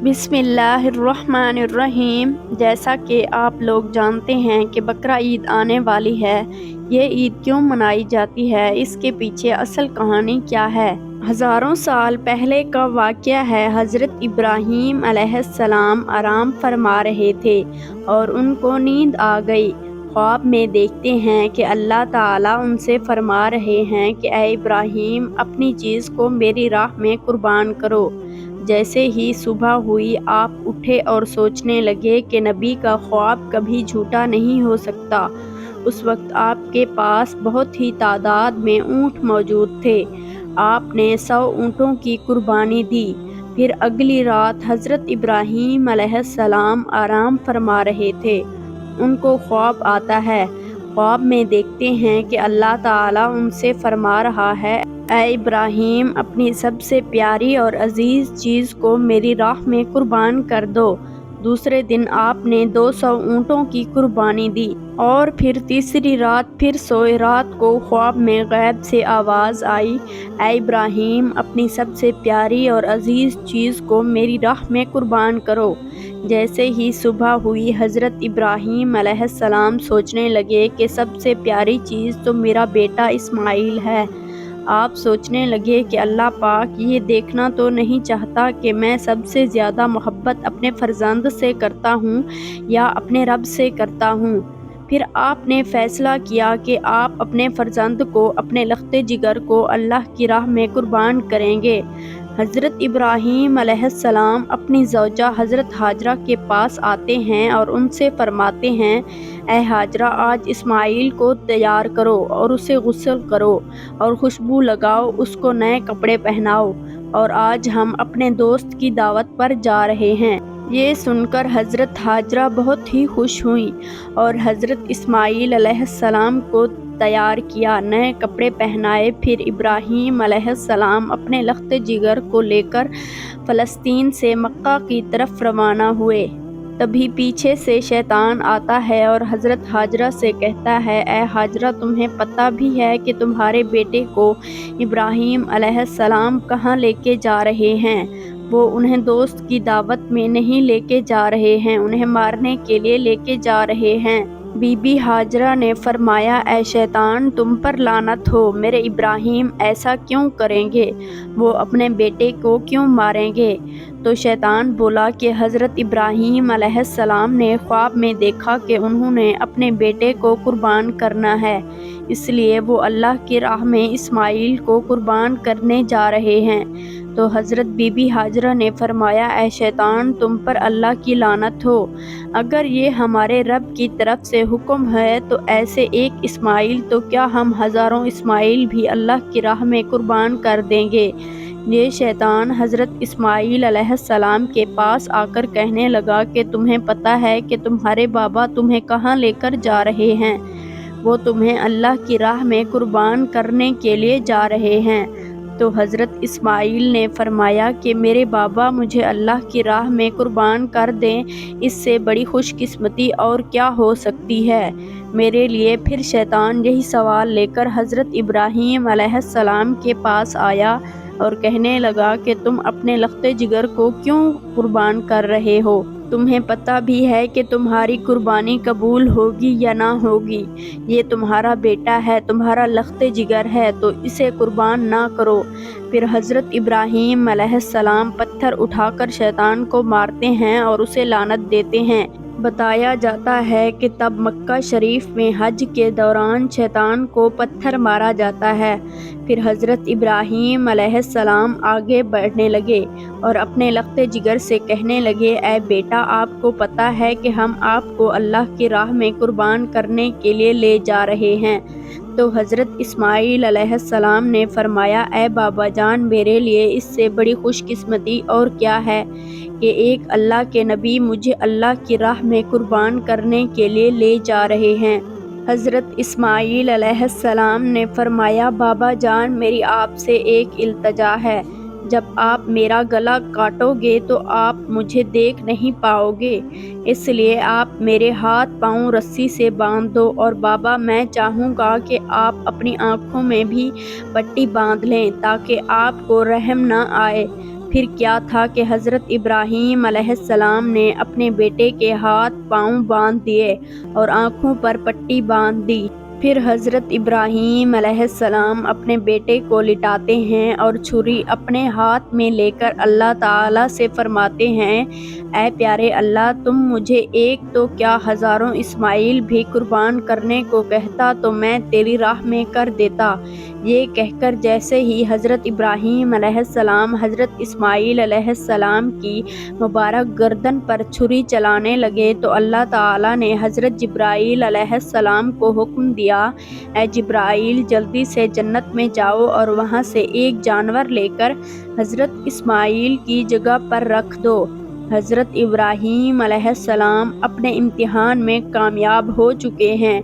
बिस्मिल्लाहिर्रहमानिर्रहीम। जैसा कि आप लोग जानते हैं कि बकरा ईद आने वाली है। ये ईद क्यों मनाई जाती है, इसके पीछे असल कहानी क्या है। हज़ारों साल पहले का वाक़या है। हज़रत इब्राहीम अलैहिस्सलाम आराम फरमा रहे थे और उनको नींद आ गई। ख्वाब में देखते हैं कि अल्लाह ताला उनसे फरमा रहे हैं कि ऐ इब्राहीम, अपनी चीज़ को मेरी राह में कुर्बान करो। जैसे ही सुबह हुई, आप उठे और सोचने लगे कि नबी का ख्वाब कभी झूठा नहीं हो सकता। उस वक्त आपके पास बहुत ही तादाद में ऊँट मौजूद थे। आपने 100 ऊँटों की कुर्बानी दी। फिर अगली रात हज़रत इब्राहीम अलैहिस्सलाम आराम फरमा रहे थे। उनको ख्वाब आता है। ख्वाब में देखते हैं कि अल्लाह ताला उनसे फरमा रहा है, ऐ इब्राहीम, अपनी सबसे प्यारी और अजीज़ चीज़ को मेरी राह में कुर्बान कर दो। दूसरे दिन आपने 200 ऊँटों की कुर्बानी दी और फिर तीसरी रात फिर सोए। रात को ख्वाब में गैब से आवाज़ आई, ऐ इब्राहीम, अपनी सबसे प्यारी और अजीज़ चीज़ को मेरी राह में कुर्बान करो। जैसे ही सुबह हुई, हज़रत इब्राहीम अलैहिस्सलाम सोचने लगे कि सबसे प्यारी चीज़ तो मेरा बेटा इस्माइल है। आप सोचने लगे कि अल्लाह पाक ये देखना तो नहीं चाहता कि मैं सबसे ज़्यादा मोहब्बत अपने फ़र्जंद से करता हूँ या अपने रब से करता हूँ। फिर आपने फ़ैसला किया कि आप अपने फ़र्जंद को, अपने लख्ते जिगर को अल्लाह की राह में कुर्बान करेंगे। हज़रत इब्राहीम अलैहिस्सलाम अपनी ज़ौजा हज़रत हाजरा के पास आते हैं और उनसे फरमाते हैं, ऐ हाजरा, आज इस्माइल को तैयार करो और उसे गुस्ल करो और खुशबू लगाओ, उसको नए कपड़े पहनाओ, और आज हम अपने दोस्त की दावत पर जा रहे हैं। ये सुनकर हज़रत हाजरा बहुत ही खुश हुई और हज़रत इस्माइल अलैहिस्सलाम को तैयार किया, नए कपड़े पहनाए। फिर इब्राहीम अलैहिस्सलाम अपने लख्ते जिगर को लेकर फ़लस्तीन से मक्का की तरफ रवाना हुए। तभी पीछे से शैतान आता है और हज़रत हाजरा से कहता है, ऐ हाजरा, तुम्हें पता भी है कि तुम्हारे बेटे को इब्राहीम अलैहिस्सलाम कहाँ लेके जा रहे हैं। वो उन्हें दोस्त की दावत में नहीं लेके जा रहे हैं, उन्हें मारने के लिए लेके जा रहे हैं। बीबी हाजरा ने फरमाया, ऐ शैतान, तुम पर लानत हो, मेरे इब्राहीम ऐसा क्यों करेंगे, वो अपने बेटे को क्यों मारेंगे। तो शैतान बोला कि हज़रत इब्राहीम अलैहिस्सलाम ने ख्वाब में देखा कि उन्होंने अपने बेटे को कुर्बान करना है, इसलिए वो अल्लाह की राह में इस्माइल को कुर्बान करने जा रहे हैं। तो हज़रत बीबी हाजरा ने फरमाया, ऐ शैतान, तुम पर अल्लाह की लानत हो, अगर ये हमारे रब की तरफ से हुक्म है तो ऐसे एक इस्माइल तो क्या हम हज़ारों इस्माइल भी अल्लाह की राह में कुर्बान कर देंगे। ये शैतान हज़रत इस्माइल अलैहिस्सलाम के पास आकर कहने लगा कि तुम्हें पता है कि तुम्हारे बाबा तुम्हें कहाँ लेकर जा रहे हैं, वो तुम्हें अल्लाह की राह में कुर्बान करने के लिए जा रहे हैं। तो हज़रत इस्माइल ने फरमाया कि मेरे बाबा मुझे अल्लाह की राह में कुर्बान कर दें, इससे बड़ी खुशकिस्मती और क्या हो सकती है मेरे लिए। फिर शैतान यही सवाल लेकर हज़रत इब्राहीम अलैहिस्सलाम के पास आया और कहने लगा कि तुम अपने लख्ते जिगर को क्यों कुर्बान कर रहे हो, तुम्हें पता भी है कि तुम्हारी कुर्बानी कबूल होगी या ना होगी। ये तुम्हारा बेटा है, तुम्हारा लख्ते जिगर है, तो इसे कुर्बान ना करो। फिर हज़रत इब्राहीम अलैहिस्सलाम पत्थर उठाकर शैतान को मारते हैं और उसे लानत देते हैं। बताया जाता है कि तब मक्का शरीफ में हज के दौरान शैतान को पत्थर मारा जाता है। फिर हज़रत इब्राहीम अलैहिस्सलाम आगे बढ़ने लगे और अपने लख्ते जिगर से कहने लगे, ऐ बेटा, आपको पता है कि हम आपको अल्लाह की राह में कुर्बान करने के लिए ले जा रहे हैं। तो हज़रत इस्माइल अलैहिस्सलाम ने फरमाया, ऐ बाबा जान, मेरे लिए इससे बड़ी खुशकिस्मती और क्या है कि एक अल्लाह के नबी मुझे अल्लाह की राह में कुर्बान करने के लिए ले जा रहे हैं। हज़रत इस्माइल अलैहिस्सलाम ने फरमाया, बाबा जान, मेरी आपसे एक इल्तजा है, जब आप मेरा गला काटोगे तो आप मुझे देख नहीं पाओगे, इसलिए आप मेरे हाथ पाँव रस्सी से बांध दो। और बाबा, मैं चाहूँगा कि आप अपनी आँखों में भी पट्टी बांध लें ताकि आपको रहम ना आए। پھر کیا تھا کہ حضرت ابراہیم علیہ السلام نے اپنے بیٹے کے ہاتھ پاؤں باندھ دیے اور آنکھوں پر پٹی باندھ دی۔ پھر حضرت ابراہیم علیہ السلام اپنے بیٹے کو لٹاتے ہیں اور چھری اپنے ہاتھ میں لے کر اللہ تعالیٰ سے فرماتے ہیں، اے پیارے اللہ، تم مجھے ایک تو کیا ہزاروں اسماعیل بھی قربان کرنے کو کہتا تو میں تیری راہ میں کر دیتا۔ یہ کہہ کر جیسے ہی حضرت ابراہیم علیہ السلام حضرت اسماعیل علیہ السلام کی مبارک گردن پر چھری چلانے لگے تو اللہ تعالیٰ نے حضرت جبرائیل علیہ السلام کو حکم دیا، اے جبرائیل، جلدی سے جنت میں جاؤ اور وہاں سے ایک جانور لے کر حضرت اسماعیل کی جگہ پر رکھ دو۔ حضرت ابراہیم علیہ السلام اپنے امتحان میں کامیاب ہو چکے ہیں۔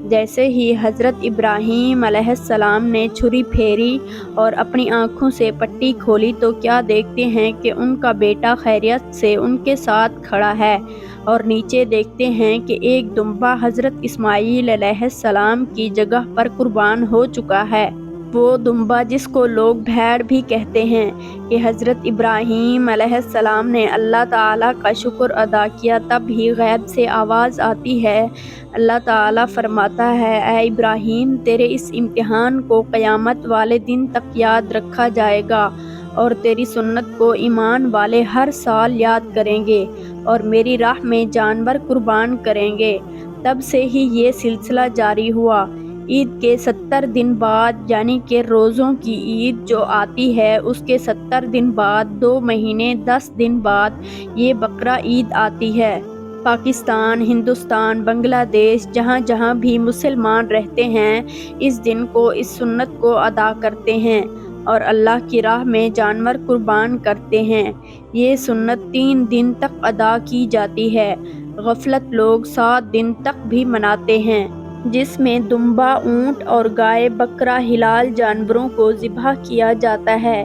جیسے ہی حضرت ابراہیم علیہ السلام نے چھری پھیری اور اپنی آنکھوں سے پٹی کھولی تو کیا دیکھتے ہیں کہ ان کا بیٹا خیریت سے ان کے ساتھ کھڑا ہے، اور نیچے دیکھتے ہیں کہ ایک دمبا حضرت اسماعیل علیہ السلام کی جگہ پر قربان ہو چکا ہے۔ وہ دمبا جس کو لوگ بھیڑ بھی کہتے ہیں کہ حضرت ابراہیم علیہ السلام نے اللہ تعالیٰ کا شکر ادا کیا، تب ہی غیب سے آواز آتی ہے، اللہ تعالیٰ فرماتا ہے، اے ابراہیم، تیرے اس امتحان کو قیامت والے دن تک یاد رکھا جائے گا، اور تیری سنت کو ایمان والے ہر سال یاد کریں گے اور میری راہ میں جانور قربان کریں گے۔ تب سے ہی یہ سلسلہ جاری ہوا۔ عید کے 70 دن بعد، یعنی کہ روزوں کی عید جو آتی ہے، اس کے 70 دن بعد 2 مہینے 10 دن بعد یہ بقرہ عید آتی ہے۔ پاکستان، ہندوستان، بنگلہ دیش، جہاں جہاں بھی مسلمان رہتے ہیں، اس دن کو، اس سنت کو ادا کرتے ہیں اور اللہ کی راہ میں جانور قربان کرتے ہیں۔ یہ سنت 3 دن تک ادا کی جاتی ہے۔ غفلت لوگ 7 دن تک بھی مناتے ہیں، جس میں دمبا، اونٹ اور گائے، بکرا، ہلال جانوروں کو ذبح کیا جاتا ہے۔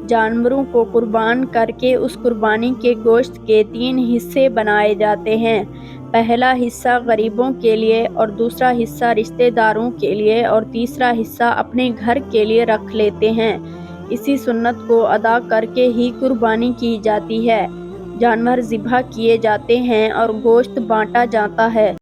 جانوروں کو قربان کر کے اس قربانی کے گوشت کے 3 حصے بنائے جاتے ہیں۔ پہلا حصہ غریبوں کے لیے، اور دوسرا حصہ رشتہ داروں کے لیے، اور تیسرا حصہ اپنے گھر کے لیے رکھ لیتے ہیں۔ اسی سنت کو ادا کر کے ہی قربانی کی جاتی ہے۔ جانور ذبح کیے جاتے ہیں اور گوشت بانٹا جاتا ہے۔